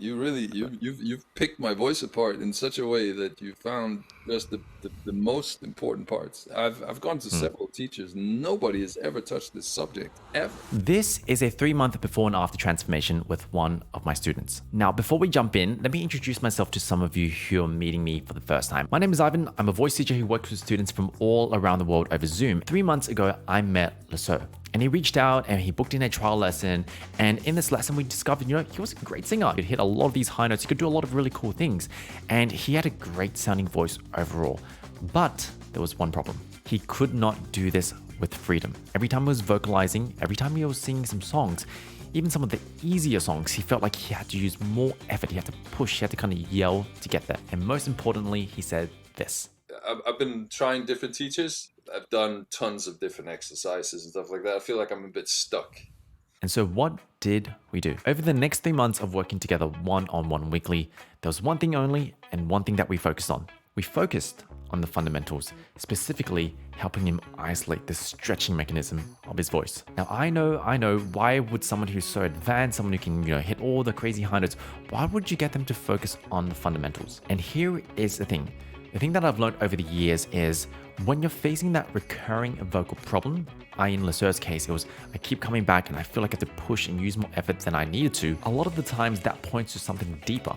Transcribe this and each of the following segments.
you've picked my voice apart in such a way that you found just the most important parts. I've gone to Hmm. several teachers. Nobody has ever touched this subject ever. This is a 3-month before and after transformation with one of my students. Now, before we jump in, let me introduce myself to some of you who are meeting me for the first time. My name is Ivan. I'm a voice teacher who works with students from all around the world over Zoom. 3 months ago, I met Lasso. And he reached out and he booked in a trial lesson. And in this lesson, we discovered, he was a great singer. He could hit a lot of these high notes. He could do a lot of really cool things. And he had a great sounding voice overall. But there was one problem. He could not do this with freedom. Every time he was vocalizing, every time he was singing some songs, even some of the easier songs, he felt like he had to use more effort. He had to push, he had to kind of yell to get there. And most importantly, he said this. I've been trying different teachers. I've done tons of different exercises and stuff like that. I feel like I'm a bit stuck. And so what did we do? Over the next 3 months of working together one-on-one weekly, there was one thing only and one thing that we focused on. We focused on the fundamentals, specifically helping him isolate the stretching mechanism of his voice. Now, I know, why would someone who's so advanced, someone who can, hit all the crazy high notes, why would you get them to focus on the fundamentals? And here is the thing. The thing that I've learned over the years is when you're facing that recurring vocal problem, in Lasser's case, it was I keep coming back and I feel like I have to push and use more effort than I needed to. A lot of the times that points to something deeper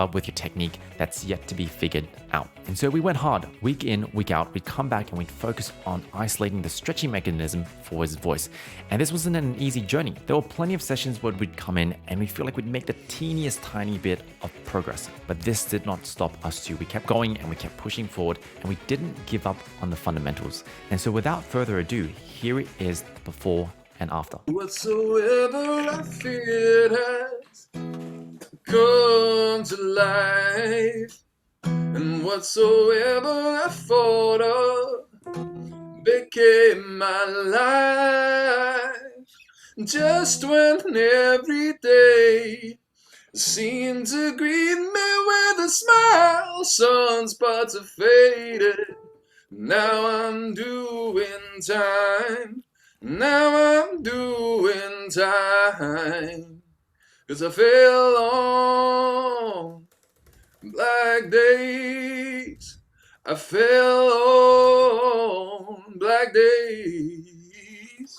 with your technique that's yet to be figured out. And so we went hard, week in, week out. We'd come back and we'd focus on isolating the stretching mechanism for his voice. And this wasn't an easy journey. There were plenty of sessions where we'd come in and we'd feel like we'd make the teeniest tiny bit of progress. But this did not stop us too. We kept going and we kept pushing forward and we didn't give up on the fundamentals. And so without further ado, here it is the before and after. Whatsoever I feared has come to life, and whatsoever I thought of became my life. Just when every day seemed to greet me with a smile, sunspots have faded. Now I'm doing time. Now I'm doing time. 'Cause I fell on black days. I fell on black days.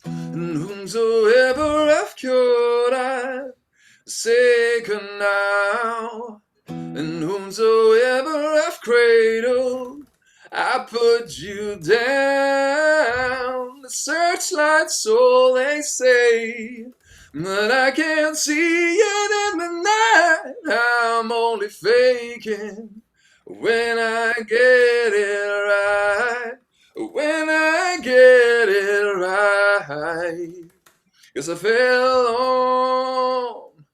And whomsoever I've cured, I've taken now. And whomsoever I've cradled, I put you down. The searchlight's all they say, but I can't see it in the night. I'm only faking when I get it right. When I get it right. 'Cause I fell on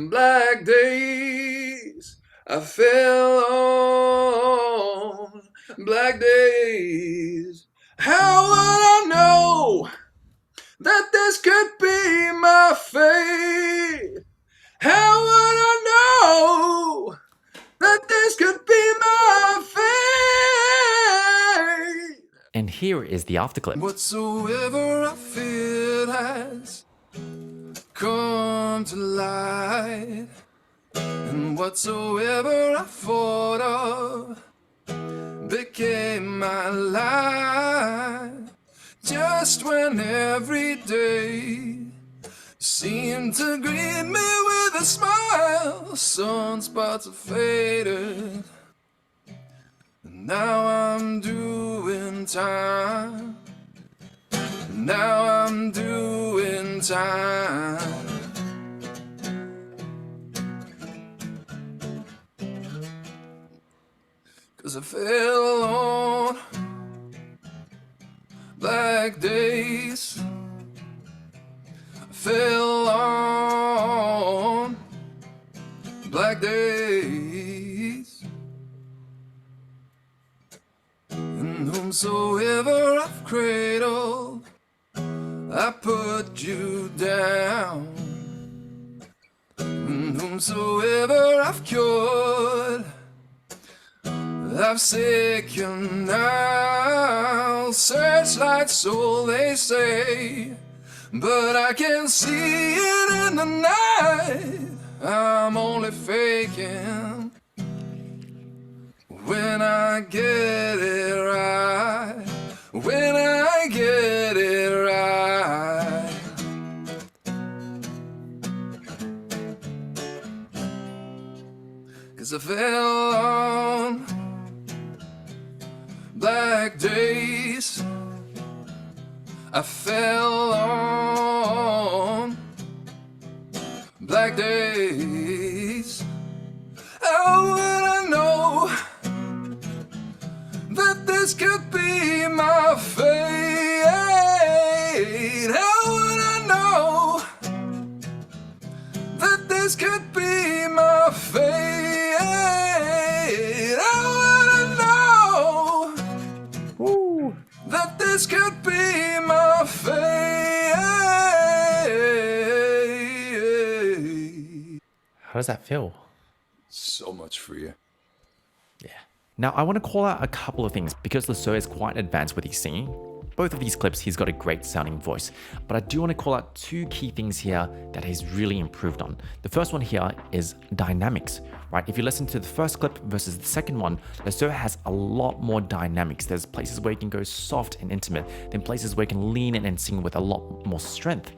black days. I fell on black days. How would I know that this could be my fate? How would I know that this could be my fate? And here is the after clip. Whatsoever I feel has come to light, and whatsoever I thought of became my life. Just when every day seemed to greet me with a smile, sunspots have faded. Now I'm doing time. Now I'm doing time. 'Cause I fell on black days. I fell on black days. And whomsoever I've cradled, I put you down. And whomsoever I've cured, I've taken now. Searchlight's all they say, but I can see it in the night. only faking when I get it right. When I get it right. 'Cause I fell on black days. I fell on black days. How would I know that this could be my fate? How would I know that this could be my fate? How would I know that this could be my fate? How does that feel? So much freer. Yeah. Now, I want to call out a couple of things because Lesueur is quite advanced with his singing. Both of these clips, he's got a great sounding voice, but I do want to call out two key things here that he's really improved on. The first one here is dynamics, right? If you listen to the first clip versus the second one, Lesueur has a lot more dynamics. There's places where you can go soft and intimate, then places where you can lean in and sing with a lot more strength.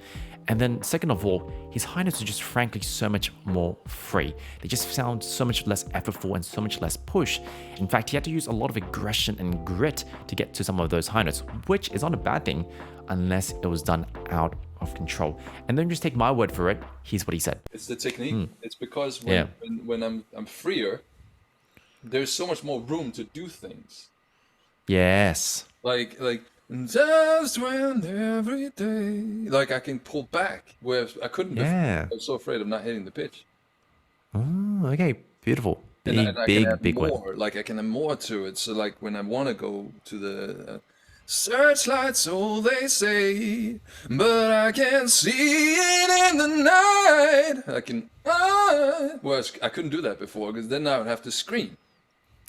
And then second of all, his high notes are just frankly so much more free. They just sound so much less effortful and so much less push. In fact, he had to use a lot of aggression and grit to get to some of those high notes, which is not a bad thing unless it was done out of control. And then just take my word for it, here's what he said. It's the technique. It's because when I'm freer, there's so much more room to do things. Yes. Like just when every day, like I can pull back where I couldn't before. I was so afraid of not hitting the pitch. Oh, okay, beautiful. And I can add Big more. word. Like I can add more to it. So like when I want to go to the searchlight, so they say, but I can see it in the night. I can, whereas I couldn't do that before because then I would have to scream.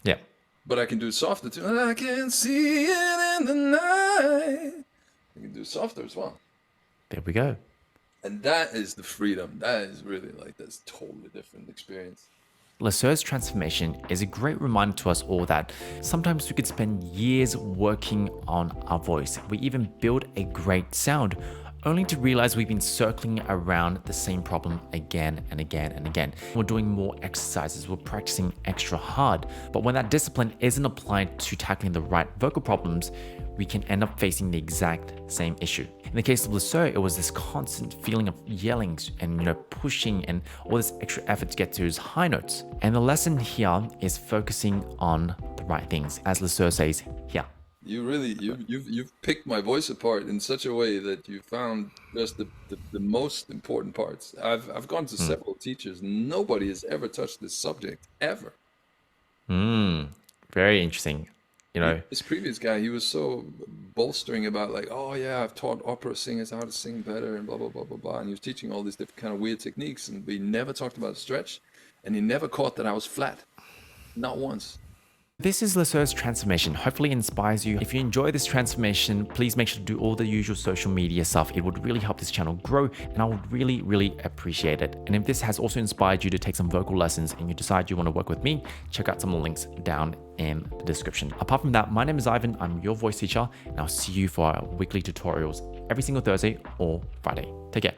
Yeah. But I can do it softer too. And I can see it in the night. I can do it softer as well. There we go. And that is the freedom. That is really like, that's totally different experience. Lesueur's transformation is a great reminder to us all that sometimes we could spend years working on our voice. We even build a great sound, only to realize we've been circling around the same problem again and again and again. We're doing more exercises, we're practicing extra hard, but when that discipline isn't applied to tackling the right vocal problems, we can end up facing the exact same issue. In the case of Lesueur, it was this constant feeling of yelling and pushing and all this extra effort to get to his high notes. And the lesson here is focusing on the right things, as Lesueur says here. You really, you've picked my voice apart in such a way that you found just the most important parts. I've gone to several teachers. Nobody has ever touched this subject, ever. Very interesting. This previous guy, he was so bolstering about like, oh yeah, I've taught opera singers how to sing better and blah, blah, blah, blah, blah. And he was teaching all these different kind of weird techniques. And we never talked about stretch. And he never caught that I was flat. Not once. This is Lesueur's transformation. Hopefully it inspires you. If you enjoy this transformation, please make sure to do all the usual social media stuff. It would really help this channel grow and I would really, really appreciate it. And if this has also inspired you to take some vocal lessons and you decide you want to work with me, check out some of the links down in the description. Apart from that, my name is Ivan. I'm your voice teacher and I'll see you for our weekly tutorials every single Thursday or Friday. Take care.